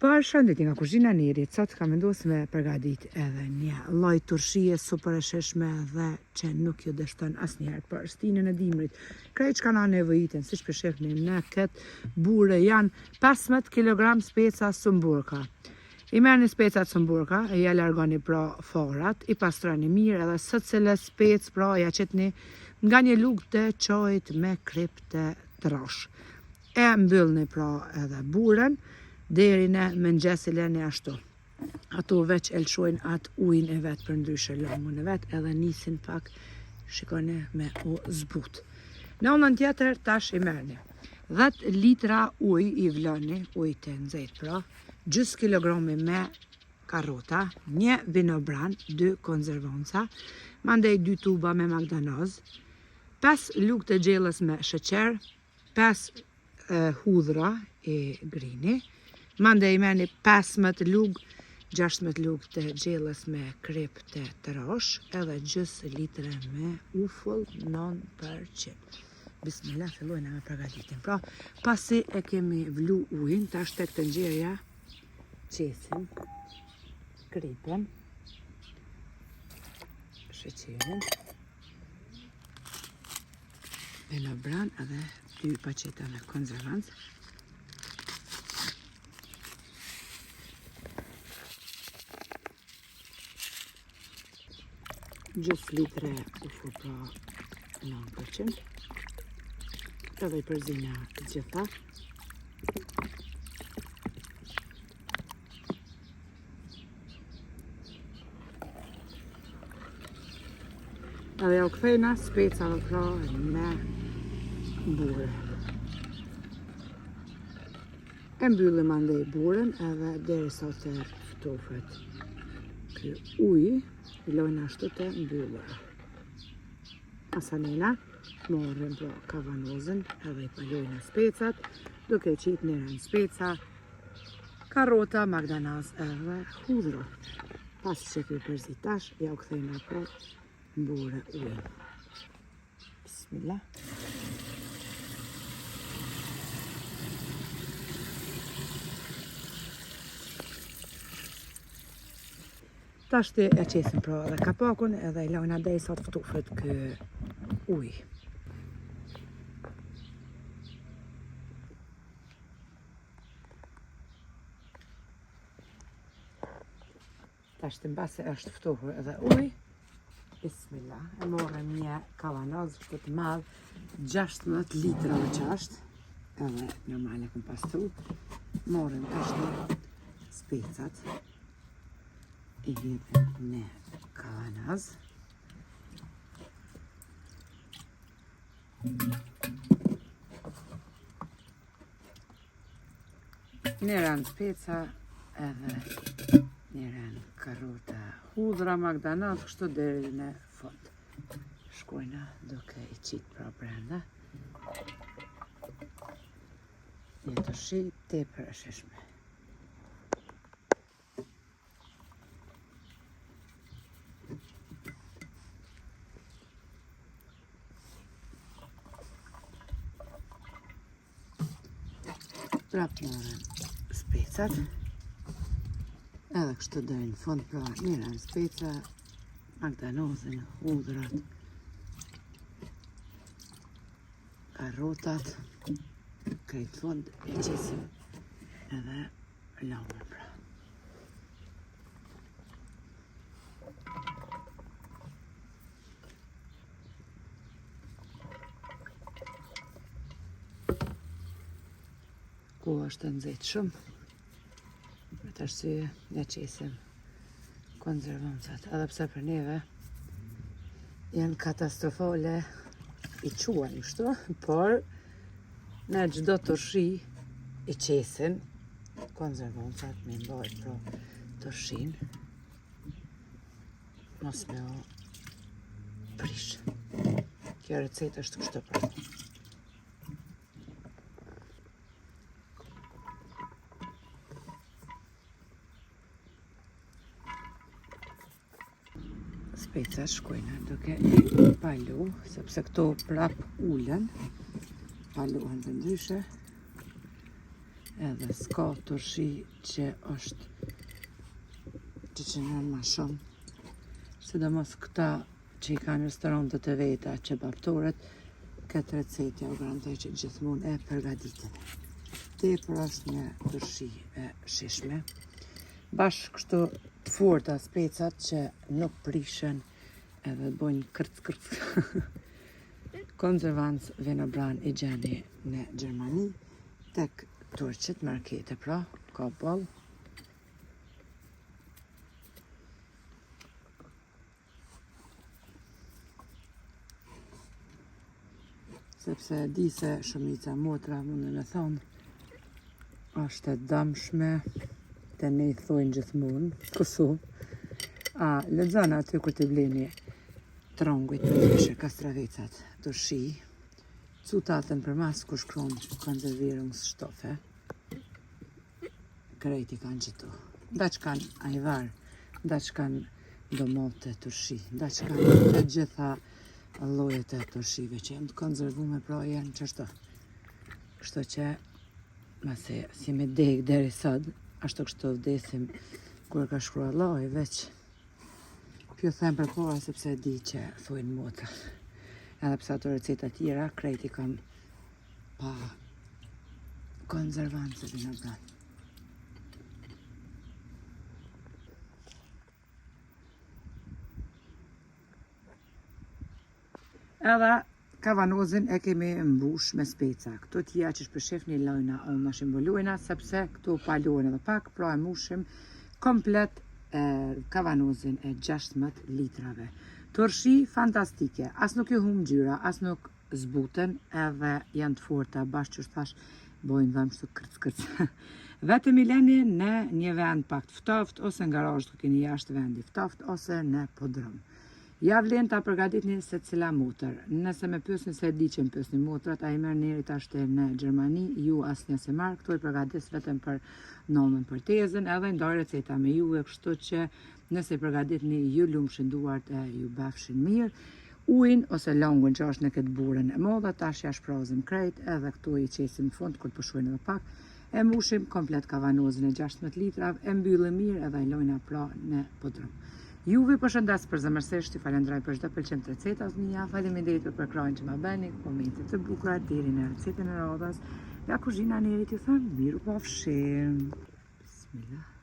Përshëndetje nga kuzhina Nirit, sot kam vendosur me përgatit edhe një lloj turshie super e sheshme dhe që nuk ju dështon asnjëherë për stinën e dimrit. Krejt çka na nevojiten, siç po shihni në këtë bure janë 15 kg speca sumburka. I merrni specat sumburka, e ja largoni pra forat, i pastroni mirë edhe secila spec pra ja qetni nga një lugë të çojit me krip të trosh. E mbyllni pra edhe buren deri në mëngjes e lëni ashtu. Ato veç elshojnë atë ujin e vetë për ndryshe lëngun e vetë edhe nisin pak shikoni me u zbut. Në anën tjetër tash i merrni 10 litra ujë i vloni, ujë të nxehtë pra, gjys kilogrami me karrota, 1 vinobran, 2 konzervanca, mandej 2 tuba me magdanoz, 5 lugë të gjellës me sheqer, 5 hudhra e grini, mandej merrni 15 lugë, 16 lugë të gjellës me krip të trosh, edhe gjys litre me ufull 9%. Bismillah, fillojna me përgatitin. Pra, pasi e kemi vlu ujin, tash tek të nxjerrja qesim, kripën, sheqerin, vinobran edhe 2 paqeta me konzervancë. Gjys litre ufull pra 9%. Edhe i përzina gjitha. Edhe ja u kthejna specave pra në burë. E mbyllim andej burën edhe derisa të ftofet ky uji, i lojna ashtu të mbyllur. Asanena morrim pra kavanozën edhe i palojna specat, duke qit në speca, karrota, magdanoz edhe hudhro. Pas që këj përzi tash, ja u kthejna pra mbure ujë. Bismillah. Tash të e qesim pra edhe kapakun edhe i lojna derisa të ftofet kë ujë. Tash të mbase është ftohur edhe ujë. Bismillah, e morëm një kavanoz të madh, 16 litra o qasht, edhe normal e këm pastru. Morëm tash specat, i hidhim në kavanoz. Njëran speca edhe njëran karrota, hudhra, magdanoz, kështu deri në fund. Shkojna duke i qit pra brenda. Një turshi tepër e sheshme. Prap morëm specat, edhe kështu deri në fund, pra njëran speca, magdanozën, hudhrat, karrotat, krejt fund e qesim edhe lëngun pra. Ku është e nxehtë shumë, për të arsye ja qesim konzervancat, edhe pse për neve janë katastrofale i quajnë kështu, por në çdo turshi i qesin konzervancat me mbajt pro turshin, mos me o prish. Kjo recetë është kështu pra. Specat shkojna duke i palu, sepse këto prap ulen, paluhen të ndryshe, edhe s'ka turshi që është që qënën ma shumë. Sidomos këta që i kanë restorantet e veta që babtorët, këtë recetë ja u garantoj që gjithmonë e përgatitin. Tepër është një turshi e shishme. Bashkë kështu të forta specat që nuk prishen edhe bojnë kërc. Konzervancë vinobran i gjeni në Gjermani, tek turqit markete pra, ka boll. Sepse di se shumica motra mundën me thonë, është e dëmshme, të ne i thojnë gjithmonë, kësu. A lexon aty kur t'i bleni trongujt të ndryshe, kastravecat, turshi, cutatën për mas kur shkron konserveringsstoffe, krejt i kanë gjithu. Ndaq kanë ajvar, ndaq kanë domate, turshi, ndaq kanë të gjitha llojet e turshive që janë të konservume, pra janë qështu. Kështu që, mase si me deg deri sot, ashtu kështu vdesim kur ka shkruar Allahu veç. Kjo them për para sepse di që thojnë motrat. Edhe pse ato receta tjera, krejt i kam pa konservancë vinogran. Edhe kavanozin e kemi mbush me speca. Këto tjera që shpeshefni lojna unë në shimbolujna, sepse këto palojnë edhe pak, pra e mbushim komplet kavanozin e 16 litrave. Turshi fantastike, as nuk ju hum gjyra, as nuk zbuten, edhe janë të forta, bashkë që thash, bojnë dhëmë shtu kërc. Vetëm i leni në një vend pak të ftoft, ose në garazh të keni jashtë vendi ftoft, ose në podrum. Ja vlen ta përgatitni se cila motër. Nëse me pyesni se di që më pyesni motrat, a i merr njeri tashte në Gjermani, ju asnjë se marr, këto i përgatis vetëm për nomën për tezën, edhe ndaj receta me ju, e kështu që nëse i përgatitni ju lumshin duart e ju bafshin mirë, ujin ose longun që është në këtë burën e modha, tash ja shprozim krejt, edhe këtu i qesim në fund kur përshuajnë edhe pak, e mbushim komplet kavanozin e 16 litrav, e mbyllim mirë edhe i lojna pra në podrum. Juve përshëndes përzemërsisht, ju falenderoj për çdo pëlqim të recetas mia, faleminderit për krajin që ma bëni, komentet të bukura deri në recetën e radhës. Ja kuzhina Nerit ju them, miru pafshim. Bismillah.